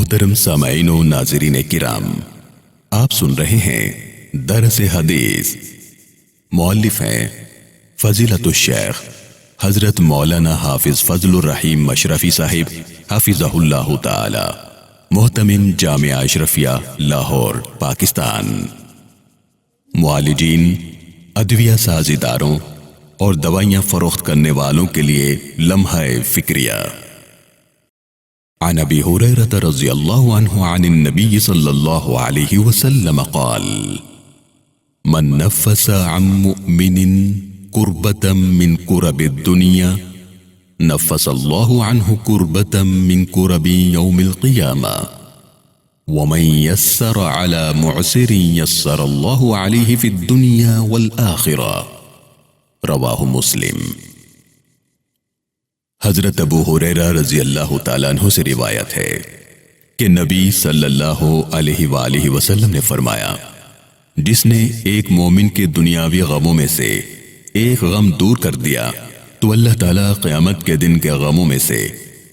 محترم سامعین و ناظرین کرام، آپ سن رہے ہیں درس حدیث۔ مؤلف ہیں فضیلت الشیخ حضرت مولانا حافظ فضل الرحیم مشرفی صاحب حفظہ اللہ تعالی، محتمم جامعہ اشرفیہ لاہور پاکستان۔ معالجین، ادویہ ساز اداروں اور دوائیاں فروخت کرنے والوں کے لیے لمحہ فکریہ۔ عن ابی ہریرہ رضی اللہ عنہ عن النبی صلی اللہ علیہ وسلم قال: من نفس عن مؤمن کربة من کرب الدنیا نفس اللہ عنہ کربة من کرب یوم القیامہ ومن یسر علی معسر یسر اللہ علیہ فی الدنیا والآخرہ۔ رواہ مسلم۔ حضرت ابو ہریرہ رضی اللہ تعالیٰ عنہ سے روایت ہے کہ نبی صلی اللہ علیہ وآلہ وسلم نے فرمایا، جس نے ایک مومن کے دنیاوی غموں میں سے ایک غم دور کر دیا تو اللہ تعالیٰ قیامت کے دن کے غموں میں سے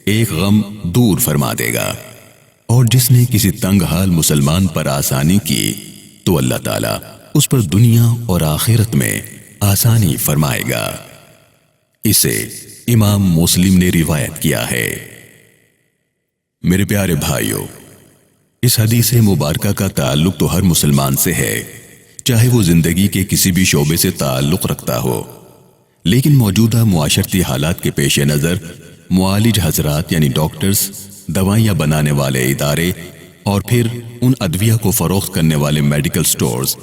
ایک غم دور فرما دے گا، اور جس نے کسی تنگ حال مسلمان پر آسانی کی تو اللہ تعالیٰ اس پر دنیا اور آخرت میں آسانی فرمائے گا۔ اسے امام مسلم نے روایت کیا ہے۔ میرے پیارے بھائیوں، اس حدیث مبارکہ کا تعلق تو ہر مسلمان سے ہے، چاہے وہ زندگی کے کسی بھی شعبے سے تعلق رکھتا ہو، لیکن موجودہ معاشرتی حالات کے پیش نظر معالج حضرات یعنی ڈاکٹرز، دوائیاں بنانے والے ادارے اور پھر ان ادویہ کو فروخت کرنے والے میڈیکل سٹورز،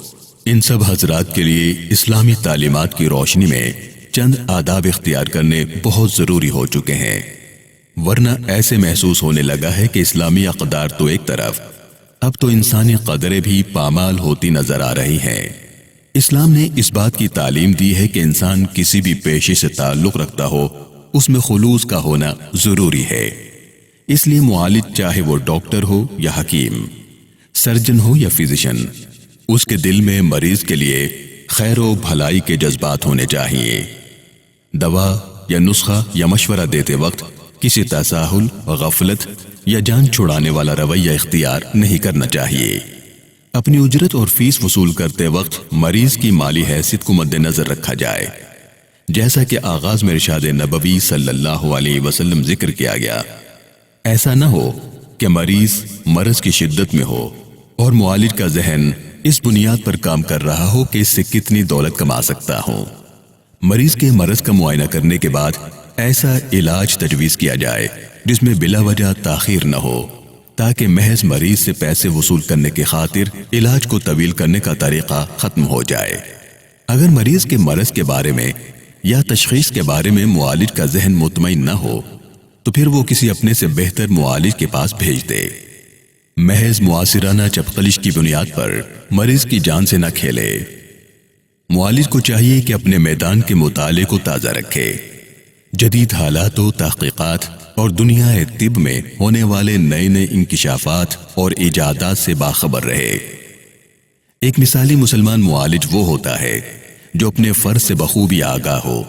ان سب حضرات کے لیے اسلامی تعلیمات کی روشنی میں چند آداب اختیار کرنے بہت ضروری ہو چکے ہیں، ورنہ ایسے محسوس ہونے لگا ہے کہ اسلامی اقدار تو ایک طرف، اب تو انسانی قدریں بھی پامال ہوتی نظر آ رہی ہیں۔ اسلام نے اس بات کی تعلیم دی ہے کہ انسان کسی بھی پیشے سے تعلق رکھتا ہو، اس میں خلوص کا ہونا ضروری ہے۔ اس لیے معالج چاہے وہ ڈاکٹر ہو یا حکیم، سرجن ہو یا فزیشین، اس کے دل میں مریض کے لیے خیر و بھلائی کے جذبات ہونے چاہیے۔ دوا یا نسخہ یا مشورہ دیتے وقت کسی تساہل، غفلت یا جان چھڑانے والا رویہ اختیار نہیں کرنا چاہیے۔ اپنی اجرت اور فیس وصول کرتے وقت مریض کی مالی حیثیت کو مد نظر رکھا جائے، جیسا کہ آغاز میں ارشاد نبوی صلی اللہ علیہ وسلم ذکر کیا گیا۔ ایسا نہ ہو کہ مریض مرض کی شدت میں ہو اور معالج کا ذہن اس بنیاد پر کام کر رہا ہو کہ اس سے کتنی دولت کما سکتا ہوں۔ مریض کے مرض کا معائنہ کرنے کے بعد ایسا علاج تجویز کیا جائے جس میں بلا وجہ تاخیر نہ ہو، تاکہ محض مریض سے پیسے وصول کرنے کی خاطر علاج کو طویل کرنے کا طریقہ ختم ہو جائے۔ اگر مریض کے مرض کے بارے میں یا تشخیص کے بارے میں معالج کا ذہن مطمئن نہ ہو تو پھر وہ کسی اپنے سے بہتر معالج کے پاس بھیج دے۔ محض معاصرانہ چپقلش کی بنیاد پر مریض کی جان سے نہ کھیلے۔ معالج کو چاہیے کہ اپنے میدان کے مطالعے کو تازہ رکھے، جدید حالات و تحقیقات اور دنیا طب میں ہونے والے نئے نئے انکشافات اور ایجادات سے باخبر رہے۔ ایک مثالی مسلمان معالج وہ ہوتا ہے جو اپنے فرض سے بخوبی آگاہ ہو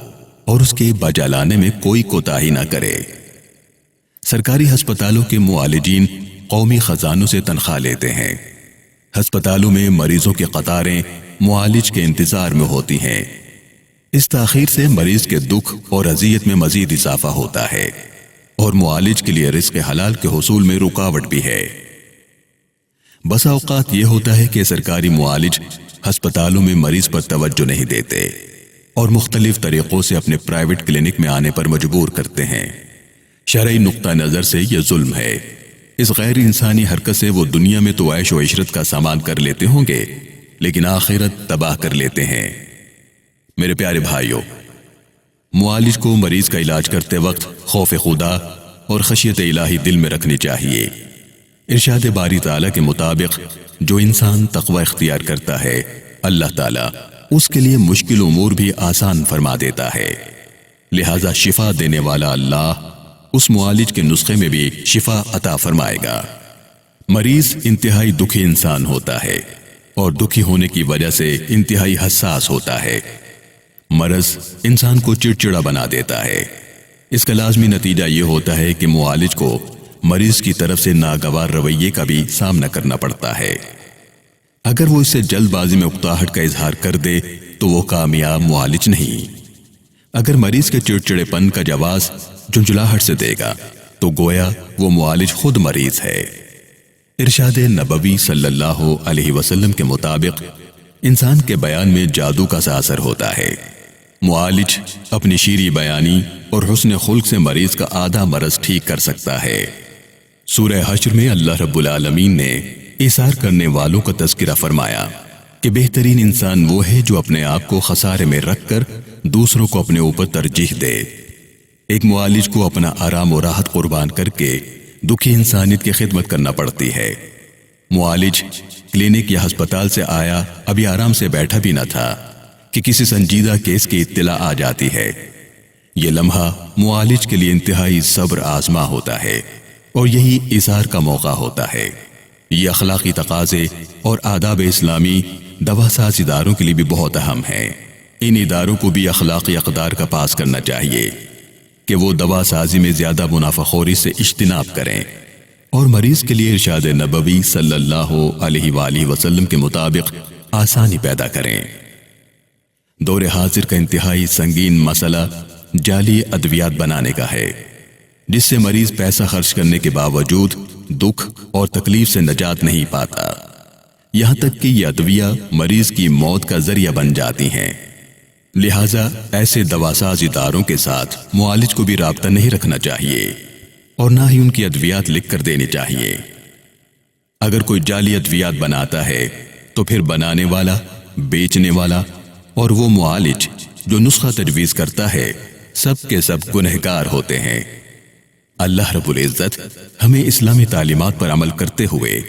اور اس کے بجا لانے میں کوئی کوتاہی نہ کرے۔ سرکاری ہسپتالوں کے معالجین قومی خزانوں سے تنخواہ لیتے ہیں۔ ہسپتالوں میں مریضوں کی قطاریں معالج کے انتظار میں ہوتی ہیں۔ اس تاخیر سے مریض کے دکھ اور اذیت میں مزید اضافہ ہوتا ہے اور معالج کے لیے رزق حلال کے حصول میں رکاوٹ بھی ہے۔ بسا اوقات یہ ہوتا ہے کہ سرکاری معالج ہسپتالوں میں مریض پر توجہ نہیں دیتے اور مختلف طریقوں سے اپنے پرائیویٹ کلینک میں آنے پر مجبور کرتے ہیں۔ شرعی نقطہ نظر سے یہ ظلم ہے۔ اس غیر انسانی حرکت سے وہ دنیا میں تو عیش و عشرت کا سامان کر لیتے ہوں گے، لیکن آخرت تباہ کر لیتے ہیں۔ میرے پیارے بھائیوں، معالج کو مریض کا علاج کرتے وقت خوف خدا اور خشیت الہی دل میں رکھنی چاہیے۔ ارشاد باری تعالیٰ کے مطابق جو انسان تقوی اختیار کرتا ہے، اللہ تعالیٰ اس کے لیے مشکل امور بھی آسان فرما دیتا ہے۔ لہذا شفا دینے والا اللہ اس معالج کے نسخے میں بھی شفا عطا فرمائے گا۔ مریض انتہائی دکھی انسان ہوتا ہے اور دکھی ہونے کی وجہ سے انتہائی حساس ہوتا ہے۔ مرض انسان کو چڑچڑا بنا دیتا ہے۔ اس کا لازمی نتیجہ یہ ہوتا ہے کہ معالج کو مریض کی طرف سے ناگوار رویے کا بھی سامنا کرنا پڑتا ہے۔ اگر وہ اسے جلد بازی میں اکتاہٹ کا اظہار کر دے تو وہ کامیاب معالج نہیں۔ اگر مریض کے چڑچڑے پن کا جواز جھنجھلاہٹ سے دے گا تو گویا وہ معالج خود مریض ہے۔ ارشاد نبوی صلی اللہ علیہ وسلم کے مطابق انسان کے بیان میں جادو کا سا اثر ہوتا ہے۔ معالج اپنی شیریں بیانی اور حسن خلق سے مریض کا آدھا مرض ٹھیک کر سکتا ہے۔ سورہ حشر میں اللہ رب العالمین نے ایثار کرنے والوں کا تذکرہ فرمایا کہ بہترین انسان وہ ہے جو اپنے آپ کو خسارے میں رکھ کر دوسروں کو اپنے اوپر ترجیح دے۔ ایک معالج کو اپنا آرام و راحت قربان کر کے دکھی انسانیت کی خدمت کرنا پڑتی ہے۔ معالج کلینک یا ہسپتال سے آیا، ابھی آرام سے بیٹھا بھی نہ تھا کہ کسی سنجیدہ کیس کی اطلاع آ جاتی ہے۔ یہ لمحہ معالج کے لیے انتہائی صبر آزما ہوتا ہے اور یہی ایثار کا موقع ہوتا ہے۔ یہ اخلاقی تقاضے اور آداب اسلامی دوا ساز اداروں کے لیے بھی بہت اہم ہے۔ ان اداروں کو بھی اخلاقی اقدار کا پاس کرنا چاہیے کہ وہ دوا سازی میں زیادہ منافع خوری سے اجتناب کریں اور مریض کے لیے ارشاد نبوی صلی اللہ علیہ وآلہ وسلم کے مطابق آسانی پیدا کریں۔ دور حاضر کا انتہائی سنگین مسئلہ جعلی ادویات بنانے کا ہے، جس سے مریض پیسہ خرچ کرنے کے باوجود دکھ اور تکلیف سے نجات نہیں پاتا، یہاں تک کہ یہ ادویہ مریض کی موت کا ذریعہ بن جاتی ہیں۔ لہٰذا ایسے دواساز اداروں کے ساتھ معالج کو بھی رابطہ نہیں رکھنا چاہیے اور نہ ہی ان کی ادویات لکھ کر دینی چاہیے۔ اگر کوئی جعلی ادویات بناتا ہے تو پھر بنانے والا، بیچنے والا اور وہ معالج جو نسخہ تجویز کرتا ہے سب کے سب گنہگار ہوتے ہیں۔ اللہ رب العزت ہمیں اسلامی تعلیمات پر عمل کرتے ہوئے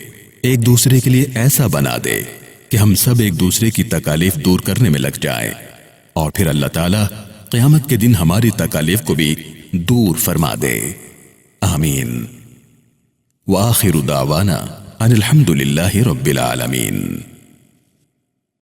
ایک دوسرے کے لیے ایسا بنا دے کہ ہم سب ایک دوسرے کی تکالیف دور کرنے میں لگ جائیں، اور پھر اللہ تعالیٰ قیامت کے دن ہماری تکالیف کو بھی دور فرما دے۔ آمین۔ وآخر دعوانا ان الحمد للہ رب العالمین۔